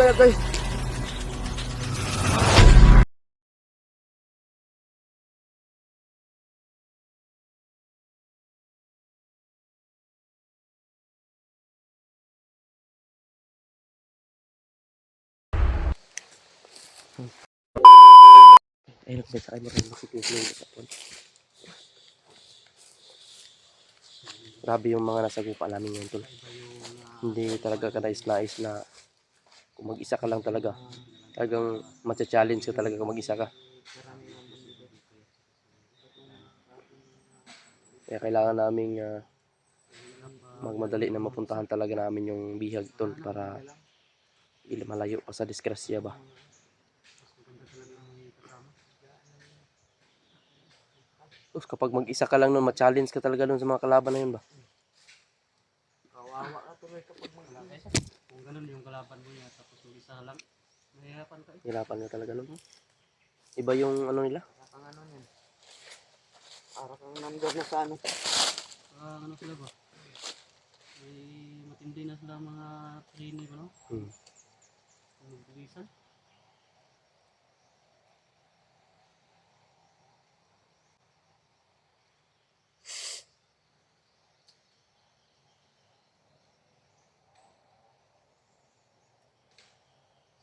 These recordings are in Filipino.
na ito. Ay, nagbasa kayo maraming masiklis na yung kapon. Grabe yung mga nasa gupa namin ngayon tol. Hindi talaga kanais-nais na kung mag-isa ka lang talaga. Talagang matcha-challenge ka talaga kung mag-isa ka. Kaya kailangan naming magmadali na mapuntahan talaga namin yung bihag tol para malayo pa sa disgrasya ba. Tapos kapag mag-isa ka lang nun, ma-challenge ka talaga dun sa mga kalaban na yun ba? Kawawa na tuloy kapag mag-alakay siya. Kung ganun yung kalaban mo niya, tapos mag-isa lang, mahirapan ka eh. Hirapan ka talaga nun. Iba yung ano nila? Parang ano yan. Parang kang nandun na sa ano. Ano sila ba? May matindi na sila mga trainee ba no? Mag-buwisan.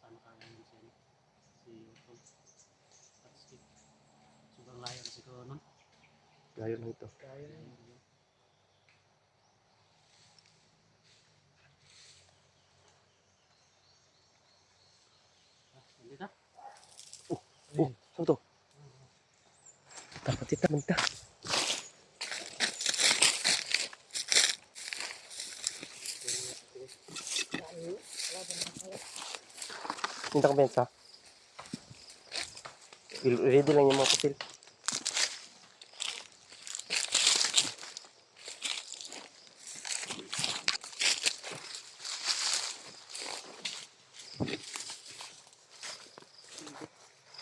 Sana kaya yun siya no? Si Utol. At si Sugar Lion siguro nun. Layo lang ito. Kaya yun. Dito? Saan to? Dapat kita manta. Minta ka bensa. Ready lang yung mga patil.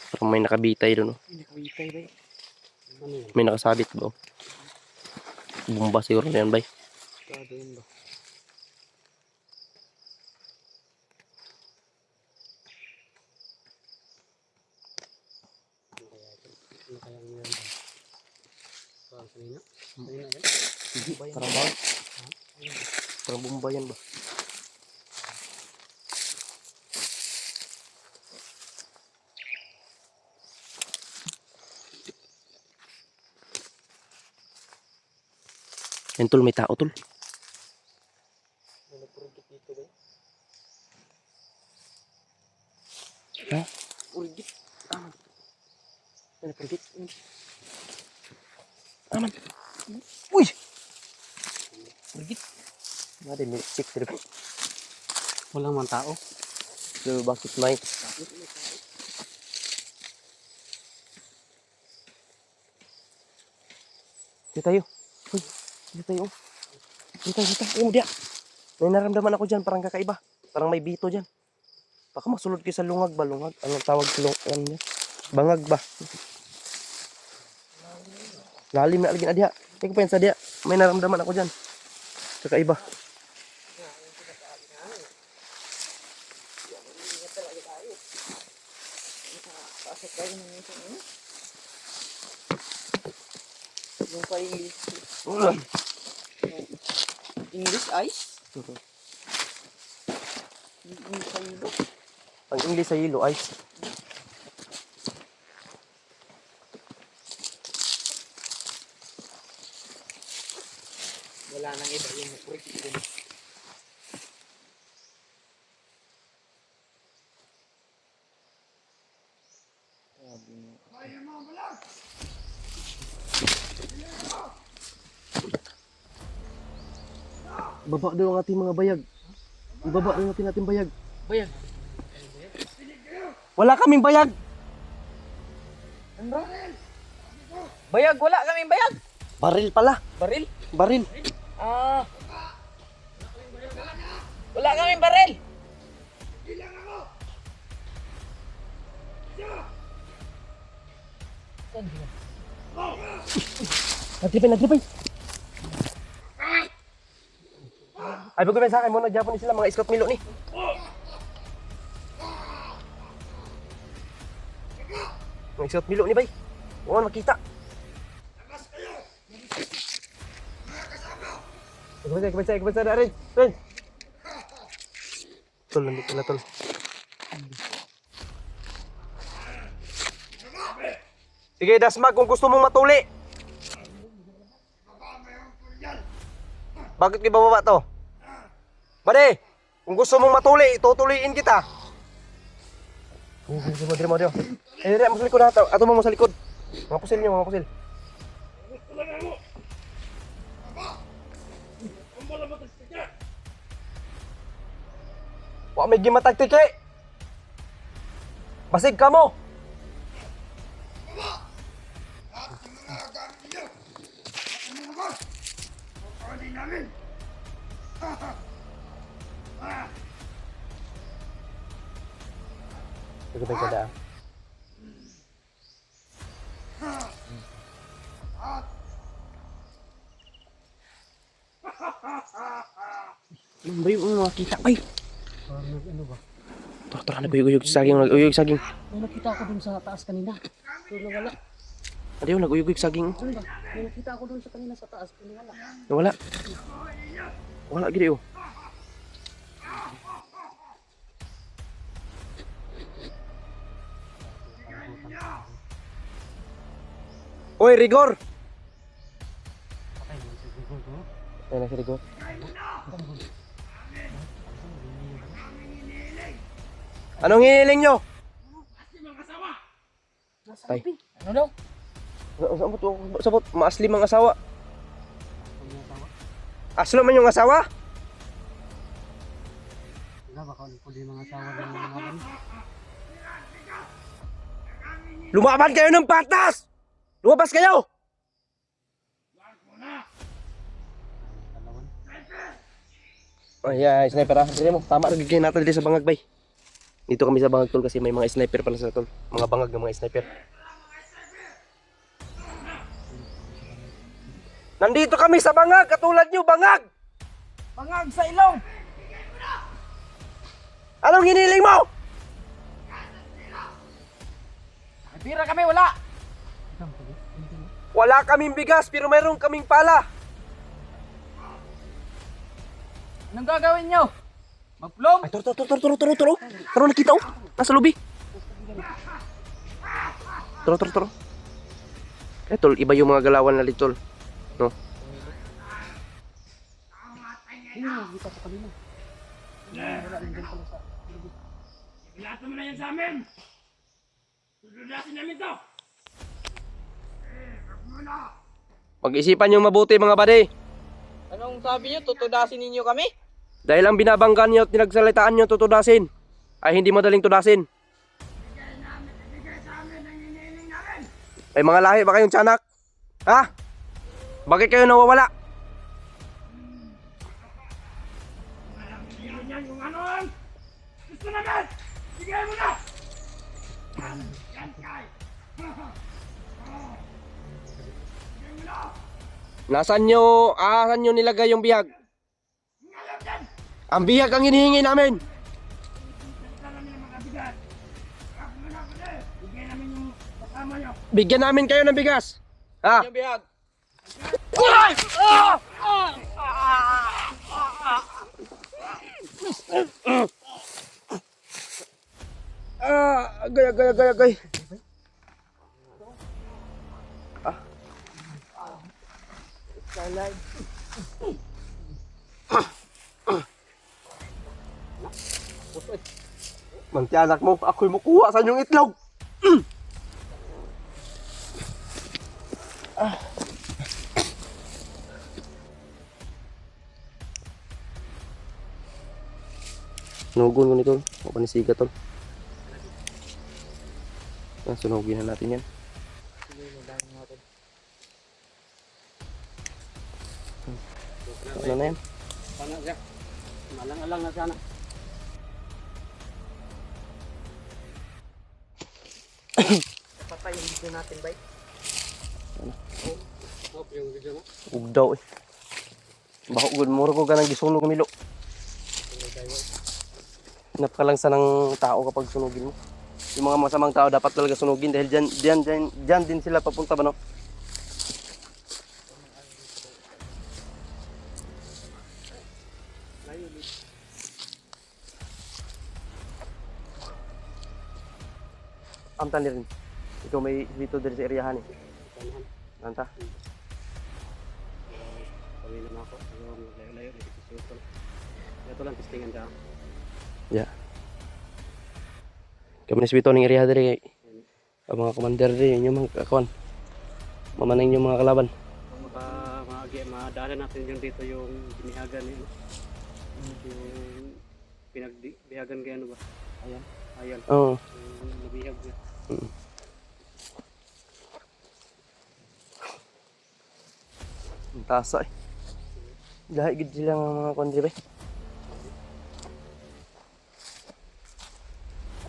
Parang may nakabitay doon. Nakawitay ba eh? Ano yun? May nakasabit ba? Bumba siguro na yan, bay. Kado yun ba? Ano kaya meron ba? Parang kanina? Kanina yan? Hindi, parang ba? Parang bumba yan ba? Yan tol, may tao tol. May nagpurigit dito ba? Ha? Purigit? Aman. May nagpurigit. Aman. Uy! Purigit. Mada, may check trip. Walang man tao. So, bakit may? Dito tayo. Uy, dito tayo. Dito. Uy, diya. May naramdaman ako dyan, parang kakaiba. Parang may bito dyan. Baka masulod kayo sa lungag ba? Lungag? Anong tawag sa lungag? Ano yan? Bangag ba? Lalim na algin adya. Tingnan pa yan sa diya. May naramdaman ako dyan. Kakaiba. Yung pa English ice? English sa hilo. Ang English sa hilo, ice. Wala nang iba yung purigit din. Baba daw ang ating mga bayag. Ibaba daw natin ating bayag. Bayag. Wala kaming bayag. Ano? Bayag, wala kaming bayag. Baril pala. Baril? Baril. Ah. Wala kaming baril. Natripay. Ay, bago sa akin muna, Japanese sila, mga Scott Milo ni. Ang isuot milo ni bay. Huwag makita. Kumansay na rin. Ren. Tol, nandito pala tol. Sige, Dasmag, kung gusto mong matuli. Bakit kayo bababa to? Bade, kung gusto mong matuli, tutuliin kita. Dire mo. Eh, dire, mas likod na. Ato mo sa likod. Mga pusil nyo, mga pusil. Wa may gimatag tiki. Basig ka mo. Ganda. Bay, makita bay. Ano ba? Tara, nag-uyog saging. May nakita ako dun sa taas kanina. Pero wala. Adiyo, nag-uyog saging. Ano ba? May nakita ako dun sa kanina sa taas. Pero wala. Wala. Wala gid oh. Oy, Rigor. Ayun na si Rigor. Anong hinihiling nyo? Tay. Ano daw? Sabot, maasli mga asawa. Aslo man yung asawa? Wala baka pwede mga asawa din ng mga ganun. Lumaban kayo ng patas! Lumabas kayo! Ay, sniper ha. Dili mo, tama rin gigay natin dito sa bangag bay. Dito kami sa bangag tol kasi may mga sniper pala sa tol. Mga bangag ng mga sniper. Nandito kami sa bangag, katulad nyo, bangag! Bangag sa ilong! Anong hiniling mo? Pira kami, wala! Wala kaming bigas, pero mayroon kaming pala. Anong gagawin nyo? Magplong? Ay, turo. Taro, nakita oh. Nasa lobby. Turo. Eh, tol, iba yung mga galawan na litol. No? Hindi mo nakita sa kanina. Wala nandun pala sa... Ilata mo na yan sa amin! Susudasin namin to! Pag-isipan yung mabuti mga bade. Anong sabi nyo? Tutudasin ninyo kami? Dahil ang binabanggan nyo at pinagsalitaan nyo tutudasin, ay hindi madaling tudasin. Ay mga lahi ba kayong tiyanak? Ha? Bakit kayo nawawala? Yan yung anon! Gusto namin! Bigay mo na! Yan kay! Saan nyo nilagay yung bihag? Ang bihag ang hinihingi namin. Bigyan namin kayo ng bigas. Ha? Yung bihag. Agay. Mantianak mo, ako'y mukuha sa inyong itlog. Sunugun ko nito. O panisiga tol. Sunugin na natin yan. Ano na yan? Sana siya. Malang-alang na sana. Patay yung video natin, bay. Hope yung video mo. Ugdaw eh. Bako good muro ko ganang gisunog milo. Napakalang sa ng tao kapag sunugin mo. Yung mga masamang tao dapat talaga sunugin dahil dyan din sila papunta ba no? Layo dito. Amtan rin. Ikaw may dito din sa area ni. Panahan. Anta. Kami naman ako. Layo-layo dito sa sutol. Ito lang testingan ka. Ya. Kami ni Swito ning area diri. Ang mga commander diri yung mga kakuan. Mamaning yung mga kalaban. Madaanan natin yung dito yung binihagan yun. Yung pinagbihagan kaya ano ba? Ayan. Ayan. Oo. Yung nabihag niya. Ang tasa eh. Lahat gid sila nga mga kuan diri.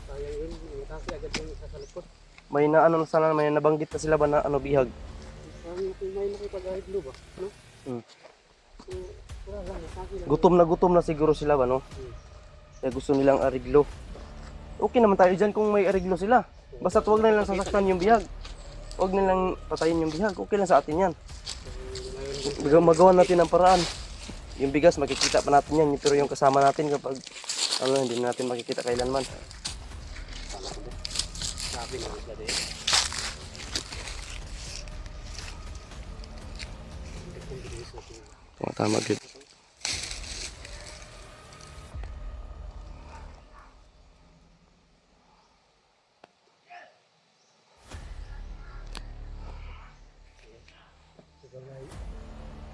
Sayang yun. Kasi agad yung isa sa likod. May na ano sana may nabanggit na sila ba na ano bihag. Sayang may nakipag-ahidlo ba? No? Hmm. So, wala lang. Nasaki lang. Gutom na siguro sila ba no? Kaya gusto nilang ariglo. Okay naman tayo dyan kung may ariglo sila. Basta huwag na nilang sasaktan yung bihag. Huwag nilang patayin yung bihag. Okay lang sa atin yan. Magawa natin ang paraan. Yung bigas makikita pa natin yan. Pero yung kasama natin kapag ano, hindi natin makikita kailanman. Sabi na sila din. Tama good.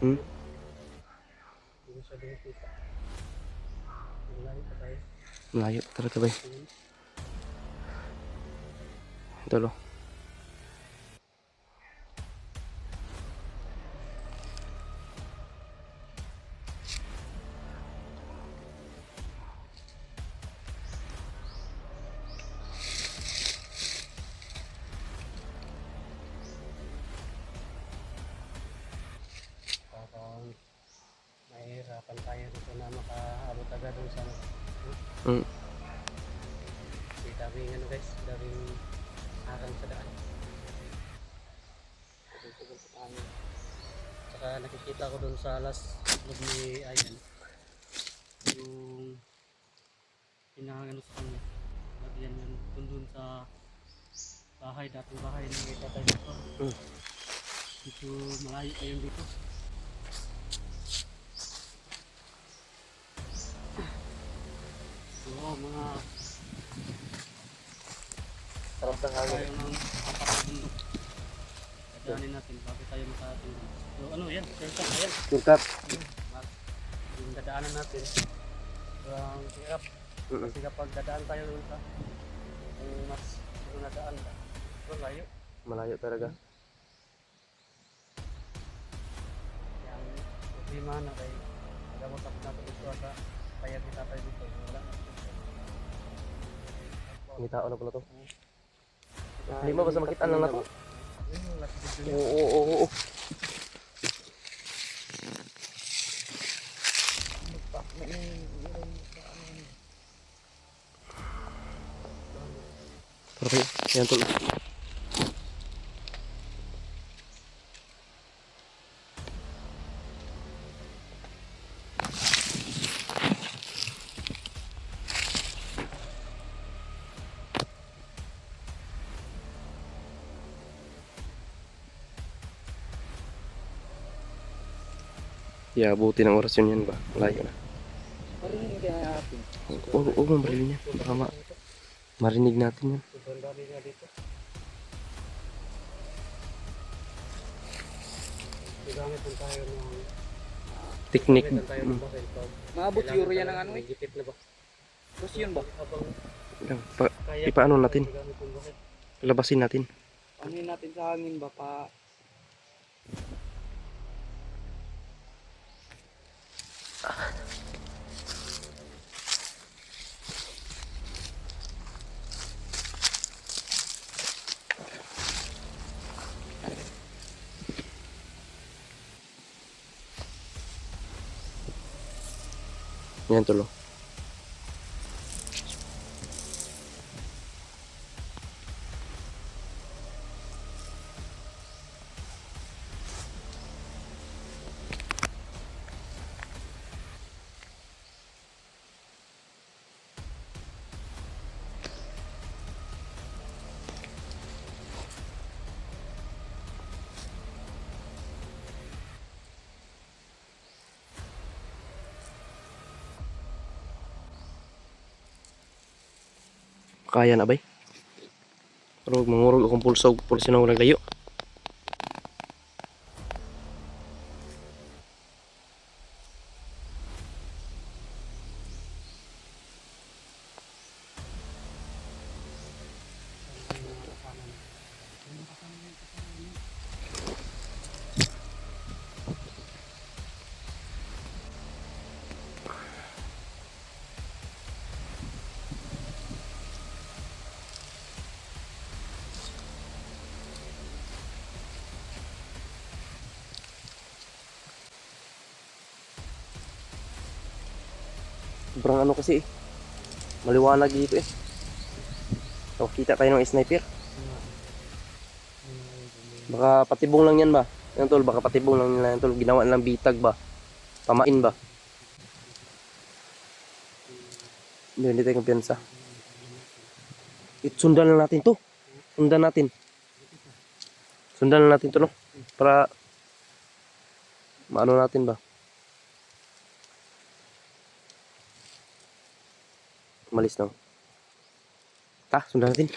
Hmm? Hindi siya din kita. Malayo pa tayo. Malayo talaga ba? Ito lo. Parang mahirapan tayo dito na makaabot agad dun sa Hmm. Kasi daming ano guys, daming harang sa daan. Tugal-tugal sa tayo. Saka nakikita ko dun sa last vlog ni Ayan yung pinangano sa kanya. Lagyan yan dun sa bahay, dating bahay ni Tatay dito. Dito malayo pa yun dito. Oo, mga Sarap ng hangin. tayo ng apat na bundok. Dadaanin natin bago tayo makating. So ano yan, shortcut ayan. Shortcut. Yung dadaanan natin. Sobrang hirap. Kasi kapag dadaan tayo dun sa mas doon na daan ka. Sobrang layo. Malayo talaga. Yang problema na kay nagamot ako natin ito sa payag ni tatay dito. Wala na. May tao na pala to. Lima ba sa makitaan lang na to? Yung last video niya. Oo. Okay, yan tuloy. Yeah, buti ng orasyon yan ba? Malayo na. Marinig kaya natin. Oo, marinig niya. Tama. Marinig natin yan. Sobrang dami nga dito. Gamit lang tayo ng Teknik. gamit lang tayo ng bakil. Maabot siguro yan ng ano eh. Gipit na ba? Tapos yun ba? Habang kaya Ipaano natin? gamit yung bakil. Labasin natin. Ano yun natin sa hangin ba pa? Yan tulo. Kaya na bay. Pero mangurog akong pulso na walang layo. Sobrang ano kasi maliwanag dito eh. So, kita tayo ng sniper. Baka patibong lang yan ba? Yan tol, baka patibong lang nila yan tol. Ginawa nilang bitag ba? Pamain ba? Hindi tayo kumpiyansa. Sundan lang natin to. Sundan natin. Sundan lang natin to no. Para maano natin ba? Umalis na. Sundan natin.